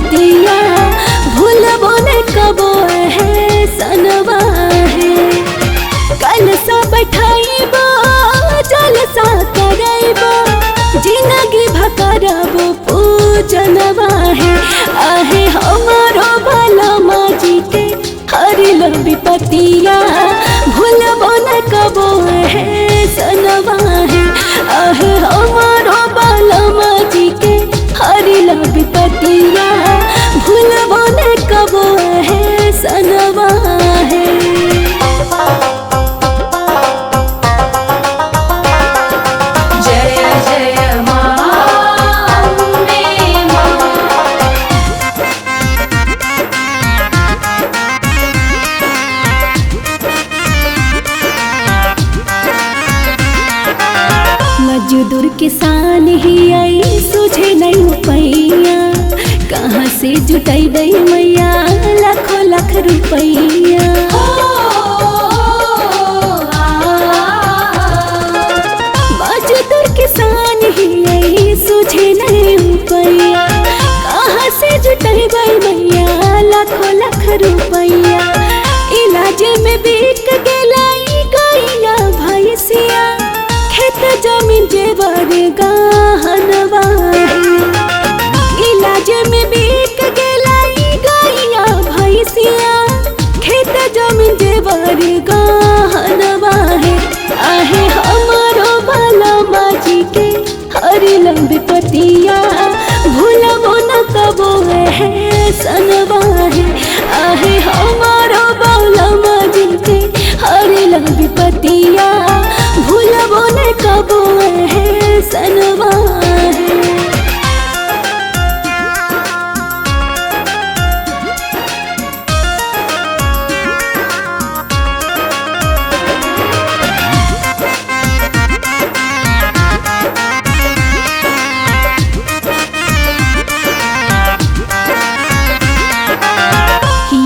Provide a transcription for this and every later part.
विपतिया भूलबो न कबो है सनवा है। कलसा बैठाइबो जलसा करइबो जिंदगी भकरबो पूजनवा है। आहे हमारो भला जी के हरिल विपतिया भूलबो न कबो है सनवा है। आहे हमारो भला जी के हरिल विपतिया भूलबो न कबो है सनवा है। मजदूर किसान ही आई सुझे नहीं पैया कहाँ से जुटाइबे मैया लाखों लाख रुपैया। मजदूर किसान ही आई सुझे नहीं पैया कहाँ से जुटाइबे मैया लाखों लाख रुपैया। इलाज में बिक गेलाई गैया भैंसिया खेत जमीन जेवर गहनवा है। इलाज में बिक गेलाई गैया भैंसिया खेत जमीन जेवर गहनवा है। आहे हमारो भला जी के हरिल विपतिया भूलबो न कबो है सनवा है। आहे हमारो भला जी के हरिल विपतिया भूलबो न कबो है सनवा है।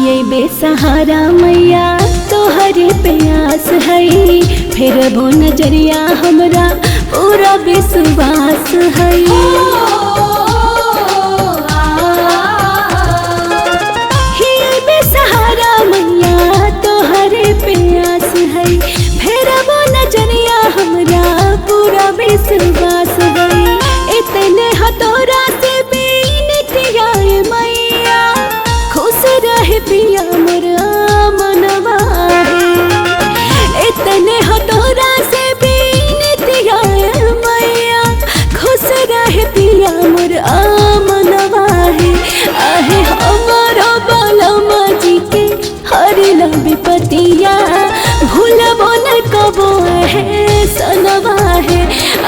ये बेसहारा मैया तोहरे प्यास है फिर वो नजरिया हमरा पूरा विश्वास है। ये बेसहारा मैया तोहरे प्यास है फिर वो नजरिया हमरा पूरा विश्वास है। इतने हथौरा से बेनतिया मैया खुश रहे पिया मोर मनवा है। इतने हथौरा से बेनतिया मैया खुश रहे पिया मोर मनवा है। आहे हमारो भला जी के हरिल विपतिया भूलबो न कबो है सनवा है।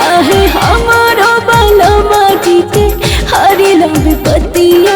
आहे हमारो भला जी के हरिल विपतिया